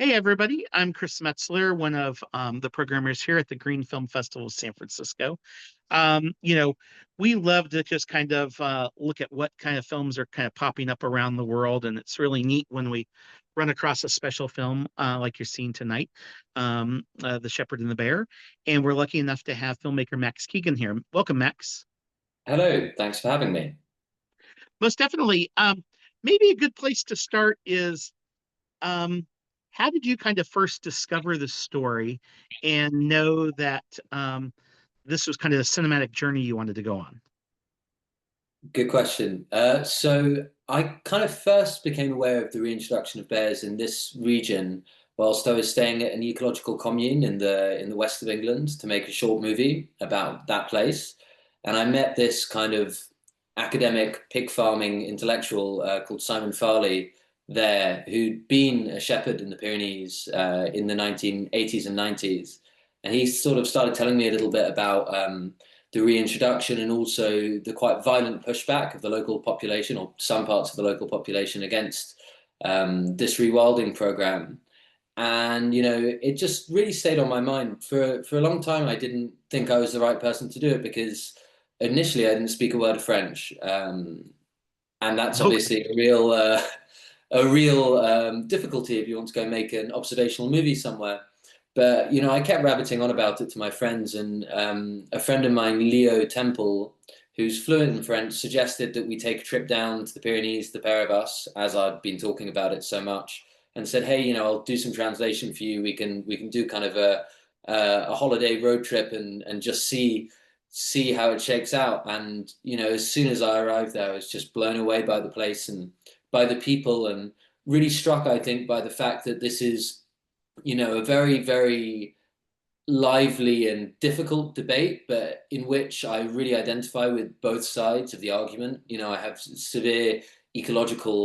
Hey, everybody. I'm Chris Metzler, one of the programmers here at the Green Film Festival of San Francisco. Um, you know, we love to just kind of look at what kind of films are kind of popping up around the world. And it's really neat when we run across a special film like you're seeing tonight, The Shepherd and the Bear. And we're lucky enough to have filmmaker Max Keegan here. Welcome, Max. Hello, thanks for having me. Most definitely. Maybe a good place to start is Um, how did you kind of first discover the story and know that this was kind of a cinematic journey you wanted to go on? Good question. So I kind of first became aware of the reintroduction of bears in this region whilst I was staying at an ecological commune in the west of England to make a short movie about that place. And I met this kind of academic pig farming intellectual called Simon Farley there, who'd been a shepherd in the Pyrenees in the 1980s and 90s. And he sort of started telling me a little bit about the reintroduction and also the quite violent pushback of the local population or some parts of the local population against this rewilding program. And it just really stayed on my mind for a long time. I didn't think I was the right person to do it because initially I didn't speak a word of French, and that's Okay. obviously a real difficulty if you want to go make an observational movie somewhere. But I kept rabbiting on about it to my friends, and a friend of mine, Leo Temple, who's fluent in French, suggested that we take a trip down to the Pyrenees, the pair of us, as I'd been talking about it so much, and said, "Hey, I'll do some translation for you. We can do kind of a holiday road trip and just see how it shakes out." And as soon as I arrived there, I was just blown away by the place and by the people, and really struck, I think, by the fact that this is a very, very lively and difficult debate, but in which I really identify with both sides of the argument. I have severe ecological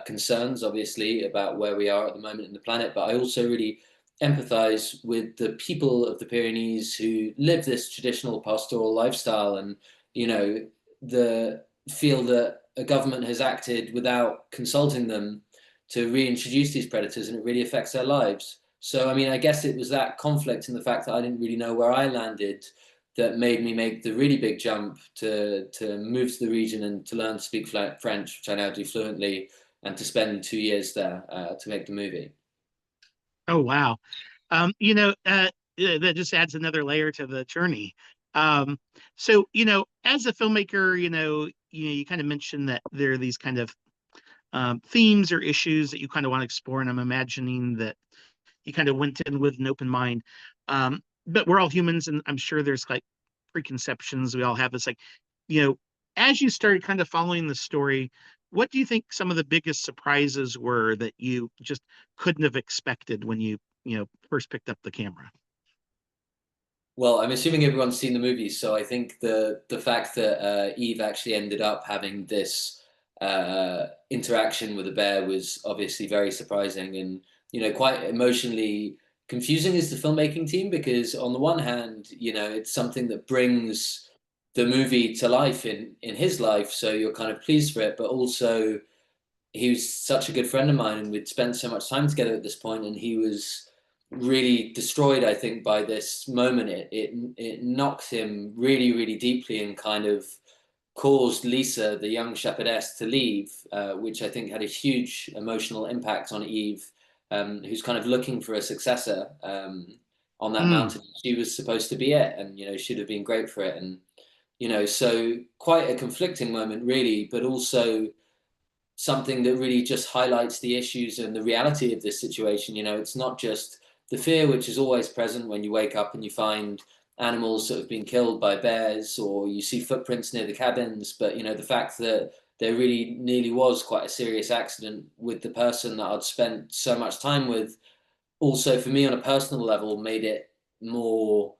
concerns, obviously, about where we are at the moment in the planet, but I also really empathize with the people of the Pyrenees who live this traditional pastoral lifestyle and, the feel that a government has acted without consulting them to reintroduce these predators, and it really affects their lives. So, I mean, I guess it was that conflict and the fact that I didn't really know where I landed that made me make the really big jump to move to the region and to learn to speak French, which I now do fluently, and to spend 2 years there to make the movie. Oh, wow. That just adds another layer to the journey. So, as a filmmaker, you kind of mentioned that there are these kind of themes or issues that you kind of want to explore, and I'm imagining that you kind of went in with an open mind. But we're all humans, and I'm sure there's like preconceptions we all have. It's like, you know, as you started kind of following the story, what do you think some of the biggest surprises were that you just couldn't have expected when you first picked up the camera? Well, I'm assuming everyone's seen the movie, so I think the fact that Eve actually ended up having this interaction with a bear was obviously very surprising and quite emotionally confusing as the filmmaking team, because on the one hand, it's something that brings the movie to life in his life, so you're kind of pleased for it, but also he was such a good friend of mine and we'd spent so much time together at this point, and he was really destroyed, I think, by this moment. It knocked him really, really deeply and kind of caused Lisa, the young shepherdess, to leave, which I think had a huge emotional impact on Eve, who's kind of looking for a successor on that Mm, mountain. She was supposed to be it, and should have been great for it, and so quite a conflicting moment, really, but also something that really just highlights the issues and the reality of this situation. It's not just the fear, which is always present when you wake up and you find animals that have been killed by bears or you see footprints near the cabins, but the fact that there really nearly was quite a serious accident with the person that I'd spent so much time with, also for me on a personal level made it more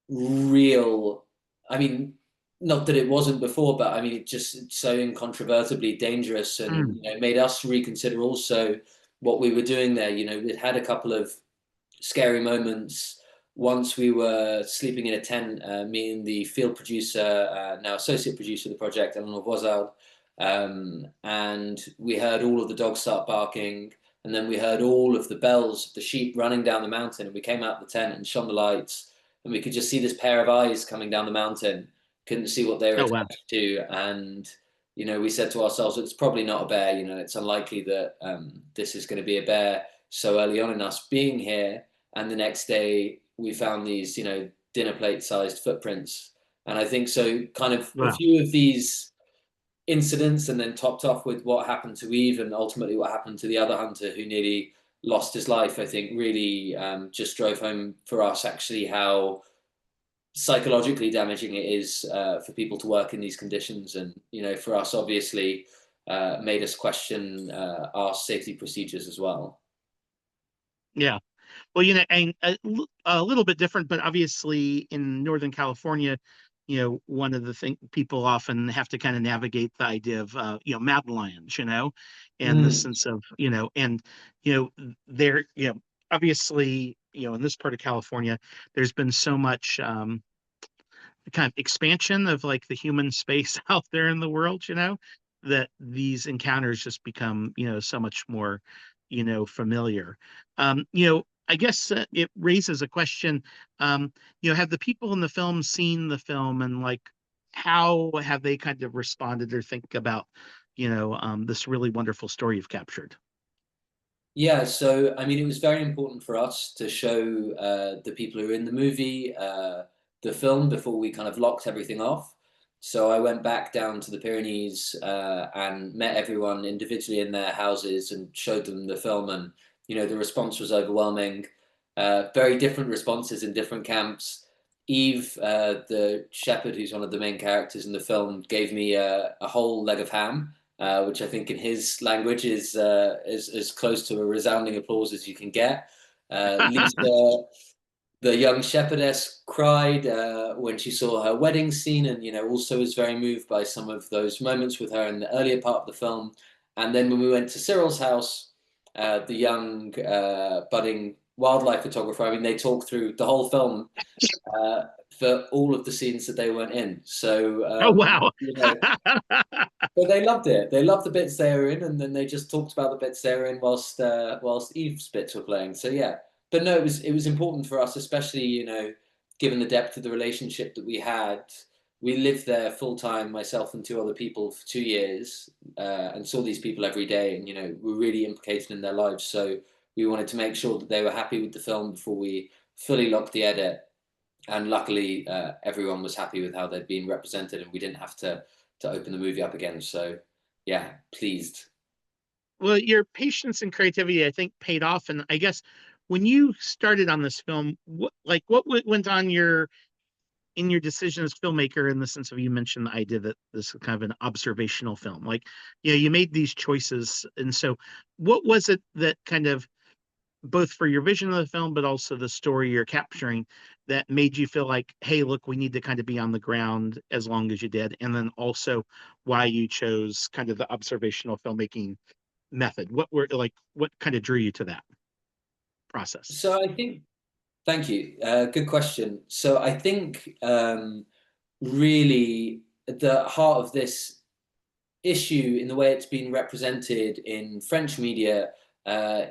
real. I mean, not that it wasn't before, but I mean, it just so incontrovertibly dangerous, and mm. made us reconsider also what we were doing there. It had a couple of scary moments. Once we were sleeping in a tent, me and the field producer, now associate producer of the project, Eleanor Voisard, and we heard all of the dogs start barking, And then we heard all of the bells of the sheep running down the mountain, and we came out the tent and shone the lights, and we could just see this pair of eyes coming down the mountain. Couldn't see what they were Oh wow. attached to, and we said to ourselves, it's probably not a bear. It's unlikely that this is going to be a bear so early on in us being here. And the next day, we found these, dinner plate sized footprints. And I think so, kind of a Wow. few of these incidents, and then topped off with what happened to Eve and ultimately what happened to the other hunter who nearly lost his life, I think really just drove home for us actually how psychologically damaging it is for people to work in these conditions. And, for us, obviously, made us question our safety procedures as well. Yeah. Well, and a little bit different, but obviously in Northern California, one of the things people often have to kind of navigate the idea of, mountain lions, and the Mm. sense of, and, there, obviously, in this part of California, there's been so much kind of expansion of like the human space out there in the world, that these encounters just become, so much more, familiar. I guess it raises a question. Have the people in the film seen the film, and like, how have they kind of responded or think about, this really wonderful story you've captured? Yeah, so I mean, it was very important for us to show the people who are in the movie the film before we kind of locked everything off. So I went back down to the Pyrenees and met everyone individually in their houses and showed them the film, and the response was overwhelming. Very different responses in different camps. Eve, the shepherd, who's one of the main characters in the film, gave me a whole leg of ham, which I think in his language is as close to a resounding applause as you can get. Lisa, the young shepherdess, cried when she saw her wedding scene, and also was very moved by some of those moments with her in the earlier part of the film. And then when we went to Cyril's house, the young budding wildlife photographer, I mean, they talked through the whole film uh, for all of the scenes that they weren't in. So Oh, wow. but they loved it. They loved the bits they were in, and then they just talked about the bits they were in whilst Eve's bits were playing. So yeah, but no, it was important for us, especially given the depth of the relationship that we had. We lived there full time, myself and two other people, for 2 years, and saw these people every day, and were really implicated in their lives. So we wanted to make sure that they were happy with the film before we fully locked the edit. And luckily, everyone was happy with how they'd been represented, and we didn't have to open the movie up again. So, yeah, pleased. Well, your patience and creativity, I think, paid off. And I guess when you started on this film, went on in your decision as filmmaker, in the sense of, you mentioned the idea that this is kind of an observational film, like, you made these choices. And so what was it that kind of, both for your vision of the film, but also the story you're capturing, that made you feel like, hey, look, we need to kind of be on the ground as long as you did? And then also why you chose kind of the observational filmmaking method? What kind of drew you to that process? So I think, thank you. Good question. So I think really the heart of this issue, in the way it's been represented in French media,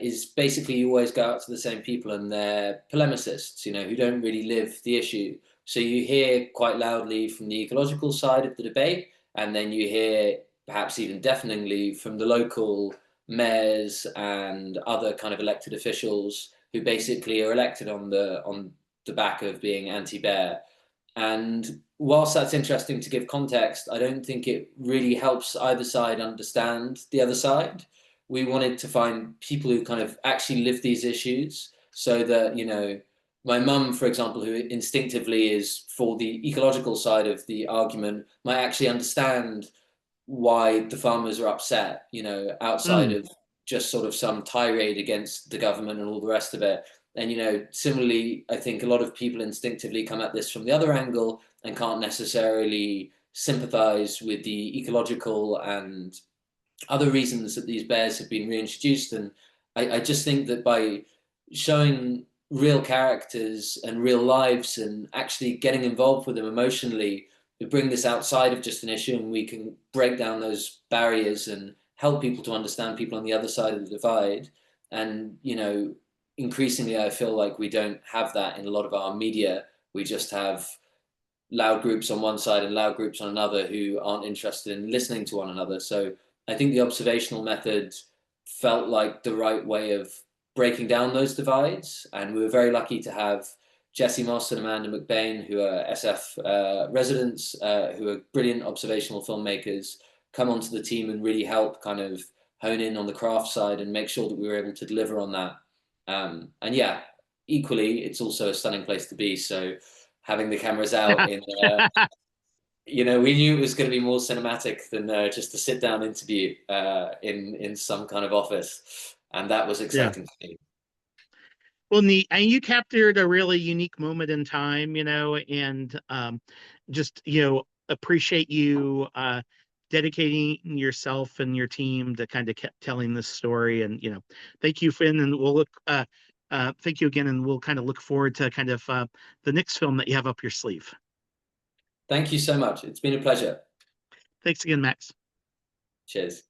is basically you always go out to the same people, and they're polemicists, who don't really live the issue. So you hear quite loudly from the ecological side of the debate, and then you hear perhaps even deafeningly from the local mayors and other kind of elected officials who basically are elected on the back of being anti-bear. And whilst that's interesting to give context, I don't think it really helps either side understand the other side. We wanted to find people who kind of actually live these issues, so that, my mum, for example, who instinctively is for the ecological side of the argument, might actually understand why the farmers are upset, outside Mm, of just sort of some tirade against the government and all the rest of it. And, similarly, I think a lot of people instinctively come at this from the other angle and can't necessarily sympathize with the ecological and other reasons that these bears have been reintroduced. And I just think that by showing real characters and real lives and actually getting involved with them emotionally, we bring this outside of just an issue, and we can break down those barriers and help people to understand people on the other side of the divide. And, you know, increasingly, I feel like we don't have that in a lot of our media. We just have loud groups on one side and loud groups on another who aren't interested in listening to one another. So I think the observational method felt like the right way of breaking down those divides. And we were very lucky to have Jesse Moss and Amanda McBain, who are SF residents, who are brilliant observational filmmakers, come onto the team and really help kind of hone in on the craft side and make sure that we were able to deliver on that. And yeah, equally, it's also a stunning place to be. So having the cameras out in, you know, we knew it was going to be more cinematic than just a sit down interview in some kind of office, and that was Yeah. exciting to me. Well, neat. And you captured a really unique moment in time, and just, appreciate you dedicating yourself and your team to kind of kept telling this story. And, thank you, Finn. And we'll thank you again. And we'll kind of look forward to kind of the next film that you have up your sleeve. Thank you so much. It's been a pleasure. Thanks again, Max. Cheers.